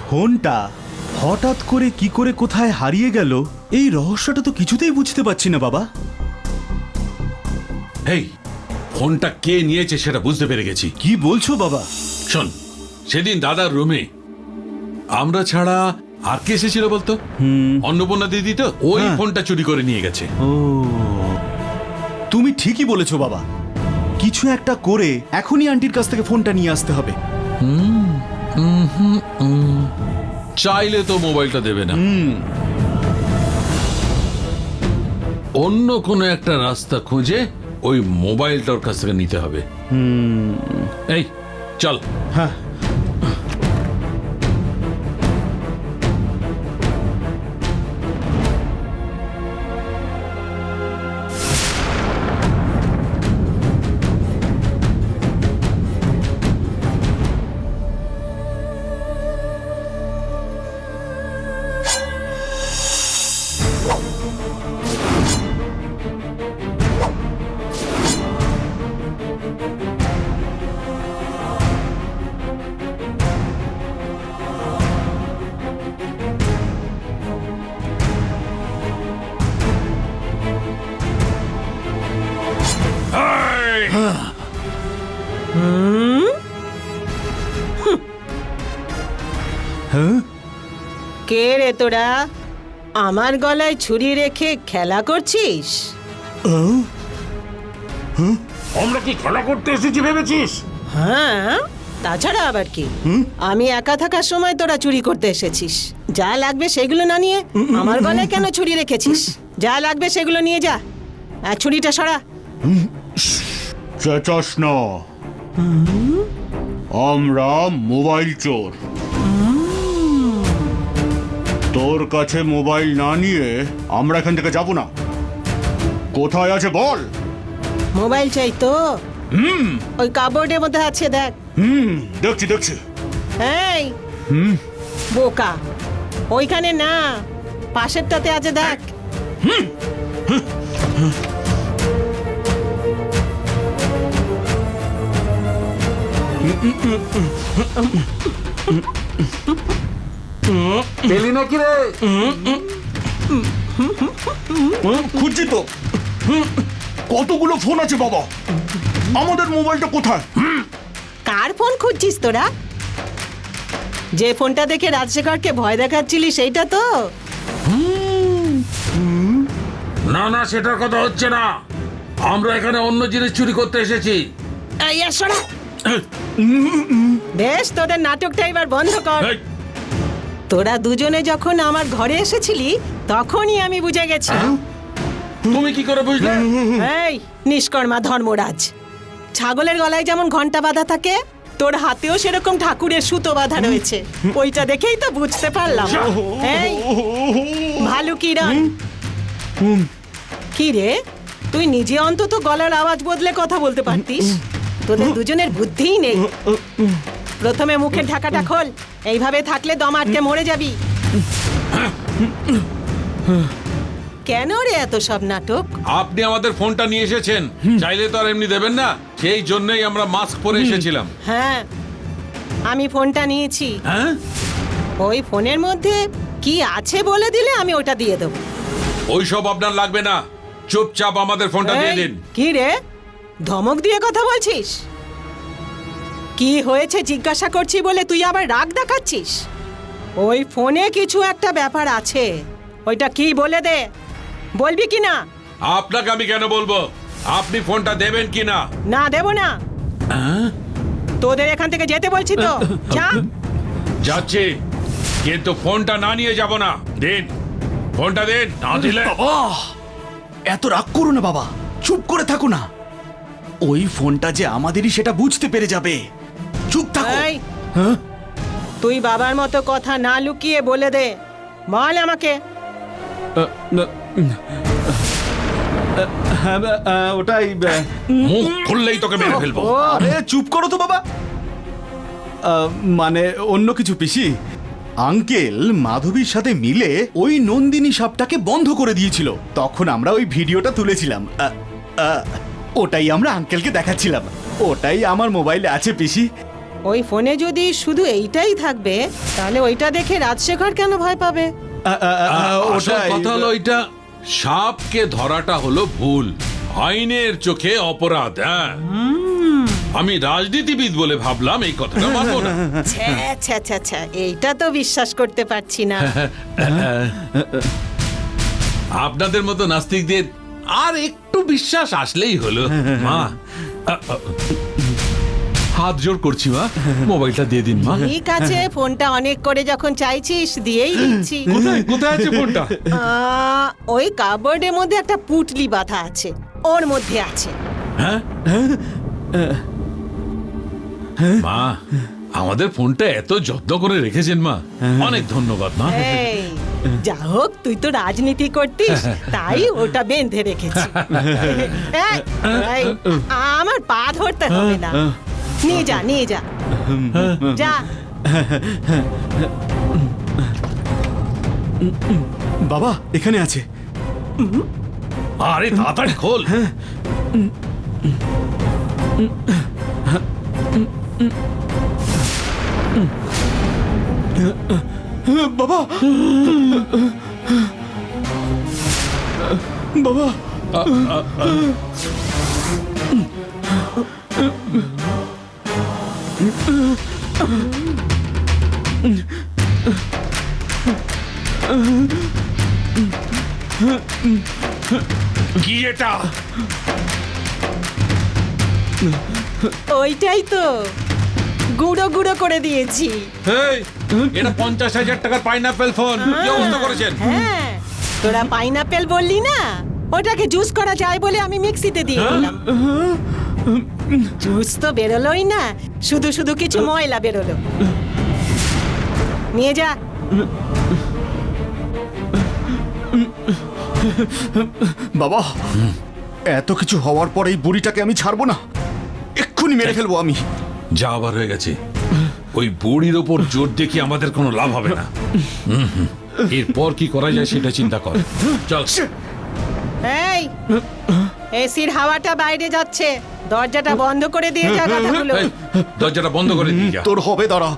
ফোনটা হঠাৎ করে কি করে কোথায় হারিয়ে গেল এই রহস্যটা তো কিছুতেই বুঝতে পারছি না বাবা। এই ফোনটা কে নিয়েছে সেটা বুঝতে পেরে গেছি। কি বলছো বাবা? শোন, সেদিন দাদার রুমে আমরা ছাড়া আর কে এসেছিল বলতো? অন্নপূর্ণা দিদি তো ওই ফোনটা চুরি করে নিয়ে গেছে। ও, তুমি ঠিকই বলেছো বাবা। কিছু একটা করে এখনই আন্টির কাছ থেকে ফোনটা নিয়ে আসতে হবে। চাইলে তো মোবাইলটা দেবে না, অন্য কোনো একটা রাস্তা খুঁজে ওই মোবাইলটা ওর কাছ থেকে নিতে হবে। এই চল। হ্যাঁ, কে রে তোরা? আমার গলায় ছুরি রেখে খেলা করছিস? আমরা কি খেলা করতে এসেছি ভেবেছিস? হ্যাঁ, তাছাড়া আবার কি? আমি একা থাকার সময় তোরা চুরি করতে এসেছিস। যা লাগবে সেগুলো না নিয়ে আমার গলায় কেন ছুরি রেখেছিস? যা লাগবে সেগুলো নিয়ে যা, আর ছুরিটা সরা। চেঁচাস না, আমরা মোবাইল চোর। তোর কাছে মোবাইল না নিয়ে আমরা এখান থেকে যাব না। কোথায় আছে বল? মোবাইল চাই তো? ওই কাপবোর্ডের মধ্যে আছে, দেখ। দেখছি দেখছি। এই বোকা, ওইখানে না, পাশেরটাতে আছে, দেখ। পেলি নাকি রে? খুঁজছি তো। কতগুলো ফোন আছে বাবা, আমাদের মোবাইলটা কোথায়? কার ফোন খুঁজছিস তোরা? যে ফোনটা দেখে রাজশেখরকে ভয় দেখাচ্ছিলি সেইটা তো? না না, সেটার কথা হচ্ছে না। আমরা এখানে অন্য জিনিস চুরি করতে এসেছি। এই শোনা, বেশ, তোদের নাটকটা এবার বন্ধ কর। এই, তোরা দুজনে যখন আমার ঘরে এসেছিলি তখনই আমি বুঝে গেছি। তুমি কি করে বুঝলে? এই নিষ্কর্মা ধর্মরাজ, ছাগলের গলায় যেমন ঘন্টা বাঁধা থাকে, তোর হাতেও সেরকম ঠাকুরের সুতো বাঁধা রয়েছে। ওইটা দেখেই তো বুঝতে পারলাম। এই ভালু কিরণ, কি রে, তুই নিজে অন্তত গলার আওয়াজ বদলে কথা বলতে পারতিস। তোদের দুজনের বুদ্ধিই নেই। প্রথমে মুখের ঢাকাটা খোল, এইভাবে থাকলে দম আটকে মরে যাবি। কেন রে এত সব নাটক? আপনি আমাদের ফোনটা নিয়ে এসেছেন, চাইলে তো আর এমনি দেবেন না। সেই জন্যই আমরা মাস্ক পরে এসেছিলাম। হ্যাঁ, আমি ফোনটা নিয়েছি। হ্যাঁ, ওই ফোনের মধ্যে কি আছে বলে দিলে আমি ওটা দিয়ে দেবো। ওইসব আপনার লাগবে না, চুপচাপ আমাদের ফোনটা দিয়ে এই, দিন। কি রে, ধমক দিয়ে কথা বলছিস? কি হয়েছে জিজ্ঞাসা করছি বলে তুই আবার রাগ দেখাচ্ছিস? ওই ফোনে কিছু একটা ব্যাপার আছে, ওইটা কি বলে দে। বলবি কি না? আপনাকে আমি কেন বলবো? আপনি ফোনটা দেবেন কি না? না, দেব না। তোদের এখান থেকে যেতে বলছি তো, যা। যাচ্ছি, কিন্তু ফোনটা না নিয়ে যাব না। দিন ফোনটা, দিন, না দিলে। বাবা, এত রাগ করো না বাবা, চুপ করে থাকো না। ওই ফোনটা যে আমাদেরই সেটা বুঝতে পেরে যাবে। চুপ থাকো। এই, তুই বাবার মতো কথা না লুকিয়ে বলে দে। বল আমাকে। ওটাই। মুখ খুললেই তোকে মেরে ফেলবো। আরে চুপ করো তো বাবা। মানে অন্য কিছু পিসি, আঙ্কেল মাধবীর সাথে মিলে ওই নন্দিনী সাপটাকে বন্ধ করে দিয়েছিল। তখন আমরা ওই ভিডিওটা তুলেছিলাম। ওটাই আমরা আঙ্কেলকে দেখাচ্ছিলাম। ওটাই আমার মোবাইলে আছে পিসি। ওই ফোনে যদি শুধু এইটাই থাকবে তাহলে ওইটা দেখে রাজশেখর কেন ভয় পাবে? আসল কথা হলো এটা, সাপকে ধরাটা হলো ভুল, আইনের চোখে অপরাধ। হ্যাঁ, আমি রাজনীতিবিদ বলে ভাবলাম এই কথাটা মানবো না। ছ্যা, ছ্যা, ছ্যা, ছ্যা, এইটা তো বিশ্বাস করতে পারছি না। আপনাদের মতো নাস্তিকদের আর একটু বিশ্বাস আসলেই হলো। মা, হাত জোর করছি মা, মোবাইলটা দিয়ে দিন মা। ঠিক আছে, ফোনটা অনেক করে যখন চাইছিস দিয়েই দিচ্ছি। কোথায় কোথায় আছে ফোনটা? ওই কাপবোর্ডের মধ্যে একটা পুটলি বাঁধা আছে, ওর মধ্যে আছে। হ্যাঁ মা, আমাদের ফোনটা এত যত্ন করে রেখেছেন মা, অনেক ধন্যবাদ মা। এই, যা হোক তুই তো রাজনীতি করতিস, তাই ওটা বেঁধে রেখেছি। এই, এই, আমার পা ধরতে হবে না, নিয়ে যা নিয়ে যা যা। বাবা এখানে আছে। আরে তাড়াতাড়ি খোল। বাবা বাবা কি এটা? ওইটাই তো গুঁড়ো গুঁড়ো করে দিয়েছি। এই, এটা 50,000 টাকার পাইনাপেল ফোন, কি অবস্থা করেছেন? হ্যাঁ, তোরা পাইনাপেল বললি না, ওটাকে জুস করা যায় বলে আমি মিক্সিতে দিয়ে দিলাম। জুস তো বেরোলোই না, শুধু শুধু কিছু ময়লা বেরোলো। নিয়ে যা। বাবা এত কিছু হওয়ার পরে এই বুড়িটাকে আমি ছাড়বো না, এক্ষুনি মেরে ফেলবো আমি। যা আবার হয়ে গেছে, ওই বুড়ির ওপর জোর দেখি আমাদের কোনো লাভ হবে না। এরপর কি করা যায় সেটা চিন্তা কর। চল। এই, এসির হাওয়াটা বাইরে যাচ্ছে, দরজাটা বন্ধ করে দিয়ে যা কথাগুলো। এই, দরজাটা বন্ধ করে দিয়ে যা। তোর হবে দাঁড়া।